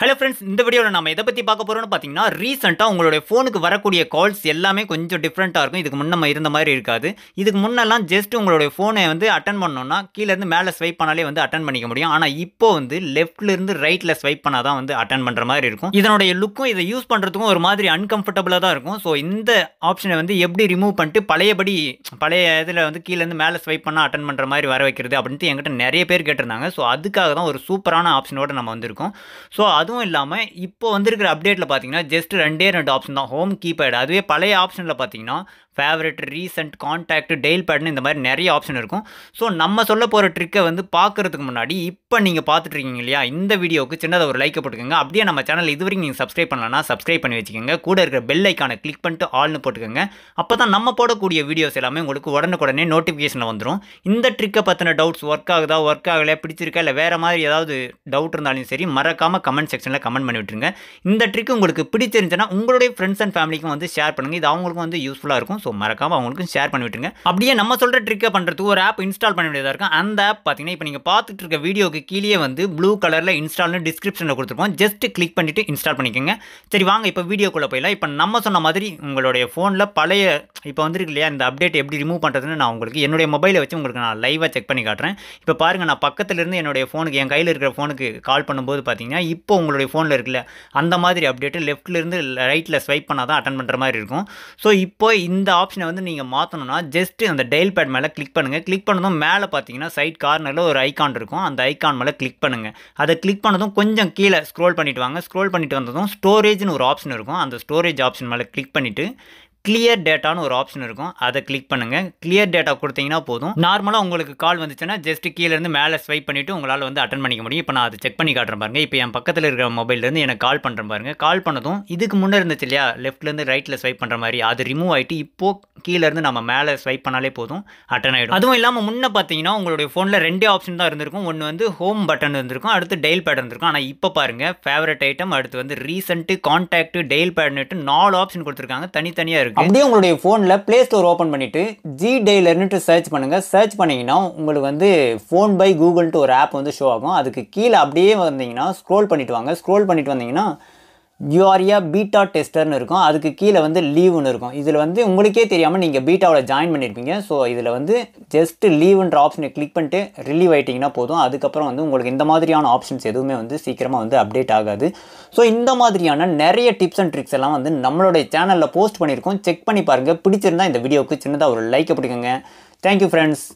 Hello friends, இந்த வீடியோவில் நம்ம எதை பற்றி பார்க்க போகிறோம்னு பார்த்தீங்கன்னா, ரீசெண்டாக உங்களுடைய ஃபோனுக்கு வரக்கூடிய கால்ஸ் எல்லாமே கொஞ்சம் டிஃப்ரெண்ட்டாக இருக்கும். இதுக்கு முன்ன இருந்த மாதிரி இருக்காது. இதுக்கு முன்னெல்லாம் ஜஸ்ட் உங்களுடைய ஃபோனை அட்டன் பண்ணோன்னா கீழேருந்து மேலே ஸ்வைப் பண்ணாலே அட்டன் பண்ணிக்க முடியும். ஆனால் இப்போ லெஃப்ட்லேருந்து ரைட்டில் ஸ்வைப் பண்ணால் தான் அட்டன் பண்ணுற மாதிரி இருக்கும். இதனுடைய லுக்கும் இதை யூஸ் பண்ணுறதுக்கும் ஒரு மாதிரி அன்கம்ஃபர்டபுளாக தான் இருக்கும். ஸோ இந்த ஆப்ஷனை எப்படி ரிமூவ் பண்ணிட்டு பழைய இதில் கீழேருந்து மேலே ஸ்வைப் பண்ணால் அட்டன் பண்ணுற மாதிரி வர வைக்கிறது அப்படின்ட்டு என்கிட்ட நிறைய பேர் கேட்டிருந்தாங்க. ஸோ அதுக்காக தான் ஒரு சூப்பரான ஆப்ஷனோடு நம்ம வந்திருக்கோம். ஸோ அதுவும் இல்லாமல் இப்போ வந்திருக்கிற அப்டேட்டில் பார்த்தீங்கன்னா ஜஸ்ட் ரெண்டே ஆப்ஷன் தான், ஹோம் கீபேட். அதுவே பழைய ஆப்ஷனில் பார்த்தீங்கன்னா ஃபேவரட், ரீசெண்ட், கான்டாக்ட், டெயில் பேட்னு இந்த மாதிரி நிறைய ஆப்ஷன் இருக்கும். ஸோ நம்ம சொல்ல போகிற ட்ரிக்கை பார்க்குறதுக்கு முன்னாடி இப்போ நீங்கள் பார்த்துட்டு இருக்கீங்க இல்லையா, இந்த வீடியோவுக்கு சின்னதாக ஒரு லைக்கை போட்டுக்கோங்க. அப்படியே நம்ம சேனல் இதுவரைக்கும் நீங்கள் சப்ஸ்கிரைப் பண்ணலன்னா சப்ஸ்கிரைப் பண்ணி வச்சுக்கோங்க. கூட இருக்கிற பெல் ஐக்கானை கிளிக் பண்ணிட்டு ஆல்னு போட்டுக்கோங்க. அப்போ தான் நம்ம போடக்கூடிய வீடியோஸ் எல்லாமே உங்களுக்கு உடனுக்குடனே நோட்டிஃபிகேஷனில் வந்துடும். இந்த ட்ரிக்கை பற்றின டவுட்ஸ் ஒர்க் ஆகுதா, ஒர்க் ஆகலையா, பிடிச்சிருக்கா, இல்லை வேறு மாதிரி ஏதாவது டவுட் இருந்தாலும் சரி மறக்காமல் கமெண்ட் செக்ஷனில் கமெண்ட் பண்ணி விட்டுருங்க. இந்த ட்ரிக் உங்களுக்கு பிடிச்சிருந்துச்சுன்னா உங்களுடைய ஃப்ரெண்ட்ஸ் அண்ட் ஃபேமிலிக்கும் ஷேர் பண்ணுங்கள். இது அவங்களுக்கும் யூஸ்ஃபுல்லாக இருக்கும். ஸோ மறக்காமல் அவங்களுக்கும் ஷேர் பண்ணி விட்டுருங்க. அப்படியே நம்ம சொல்கிற ட்ரிக்கை பண்ணுறதுக்கு ஒரு ஆப் இன்ஸ்டால் பண்ண வேண்டியதாக இருக்கும். அந்த ஆப் பார்த்தீங்கன்னா இப்போ நீங்கள் பார்த்துட்டு இருக்க வீடியோக்கு கீழே ப்ளூ கலரில் இன்ஸ்டால்னு டிஸ்கிரிப்ஷனில் கொடுத்துருப்போம். ஜஸ்ட் கிளிக் பண்ணிவிட்டு இன்ஸ்டால் பண்ணிக்கோங்க. சரி வாங்க இப்போ வீடியோக்குள்ளே போயிடலாம். இப்போ நம்ம சொன்ன மாதிரி உங்களுடைய ஃபோனில் பழைய இப்போ வந்துருக்கு இல்லையா, இந்த அப்டேட் எப்படி ரிமூவ் பண்ணுறதுன்னு நான் உங்களுக்கு என்னுடைய மொபைலை வச்சு உங்களுக்கு நான் லைவாக செக் பண்ணி காட்டுறேன். இப்போ பாருங்கள், நான் பக்கத்துலேருந்து என்னுடைய ஃபோனுக்கு, என் கையில் இருக்கிற ஃபோனுக்கு கால் பண்ணும்போது பார்த்தீங்கன்னா இப்போ உங்களுடைய ஃபோனில் இருக்குல்ல அந்த மாதிரி அப்டேட்டு லெஃப்ட்லேருந்து ரைட்டில் ஸ்வைப் பண்ணால் தான் அட்டன் பண்ணுற மாதிரி இருக்கும். ஸோ இப்போ இந்த ஆப்ஷனை நீங்கள் மாற்றணும்னா ஜஸ்ட் அந்த டயல் பேட் மேலே கிளிக் பண்ணுங்கள். கிளிக் பண்ணதும் மேலே பார்த்தீங்கன்னா சைட் கார்னரில் ஒரு ஐக்கான் இருக்கும். அந்த ஐக்கான் மேலே கிளிக் பண்ணுங்கள். அதை கிளிக் பண்ணதும் கொஞ்சம் கீழே ஸ்க்ரோல் பண்ணிவிட்டு வாங்க. ஸ்க்ரோல் பண்ணிவிட்டு வந்ததும் ஸ்டோரேஜ்னு ஒரு ஆப்ஷன் இருக்கும். அந்த ஸ்டோரேஜ் ஆப்ஷன் மேலே கிளிக் பண்ணிவிட்டு கிளியர் டேட்டான்னு ஒரு ஆப்ஷன் இருக்கும். அதை கிளிக் பண்ணுங்கள். கிளியர் டேட்டா கொடுத்தீங்கன்னா போதும். நார்மலாக உங்களுக்கு கால் வந்துச்சுன்னா ஜஸ்ட் கீழேருந்து மேலே ஸ்வைப் பண்ணிவிட்டு உங்களால் அட்டன் பண்ணிக்க முடியும். இப்போ நான் அதை செக் பண்ணி காட்டுறேன் பாருங்கள். இப்போ என் பக்கத்தில் இருக்கிற மொபைல்லேருந்து எனக்கு கால் பண்ணுறேன் பாருங்கள். கால் பண்ணதும் இதுக்கு முன்னே இருந்துச்சு இல்லையா, லெஃப்ட்லேருந்து ரைட்டில் ஸ்வைப் பண்ணுற மாதிரி, அது ரிமூவ் ஆகிட்டு இப்போது கீழேருந்து நம்ம மேலே ஸ்வைப் பண்ணாலே போதும், அட்டன் ஆகிடும். அதுவும் இல்லாமல் முன்னே பார்த்தீங்கன்னா உங்களுடைய ஃபோனில் ரெண்டே ஆப்ஷன் தான் இருந்திருக்கும். ஒன்று ஹோம் பட்டன் இருந்திருக்கும், அடுத்து டெயில் பேட் இருந்திருக்கும். ஆனால் இப்போ பாருங்கள், ஃபேவரட் ஐட்டம், அடுத்து ரீசெண்ட்டு, கான்டாக்ட், டெயில் பேட்னுட்டு 4 ஆப்ஷன் கொடுத்துருக்காங்க. தனித்தனியாக இருக்குது. அப்படியே உங்களுடைய ஃபோனில் ப்ளே ஸ்டோர் ஓப்பன் பண்ணிவிட்டு ஜிடெய்லர்னுட்டு சர்ச் பண்ணுங்கள். சர்ச் பண்ணிங்கன்னா உங்களுக்கு ஃபோன் பை கூகுள்ட்டு ஒரு ஆப் ஷோ ஆகும். அதுக்கு கீழே அப்படியே வந்தீங்கன்னா ஸ்க்ரோல் பண்ணிவிட்டு வாங்க. ஸ்க்ரோல் பண்ணிவிட்டு வந்தீங்கன்னா யூஆர்யா பீட்டா டெஸ்டர்னு இருக்கும். அதுக்கு கீழே லீவுன்னு இருக்கும். இதில் உங்களுக்கே தெரியாமல் நீங்கள் பீட்டாவில் ஜாயின் பண்ணியிருப்பீங்க. ஸோ இதில் ஜஸ்ட் லீவுன்ற ஆப்ஷனை கிளிக் பண்ணிட்டு ரிலீவ் ஆகிட்டிங்கன்னா போதும். அதுக்கப்புறம் உங்களுக்கு இந்த மாதிரியான ஆப்ஷன்ஸ் எதுவுமே சீக்கிரமாக அப்டேட் ஆகாது. ஸோ இந்த மாதிரியான நிறைய டிப்ஸ் அண்ட் ட்ரிக்ஸ் எல்லாம் நம்மளுடைய சேனலில் போஸ்ட் பண்ணியிருக்கோம். செக் பண்ணி பாருங்கள். பிடிச்சிருந்தா இந்த வீடியோவுக்கு சின்னதாக ஒரு லைக்கை பிடிக்குங்க. Thank you friends.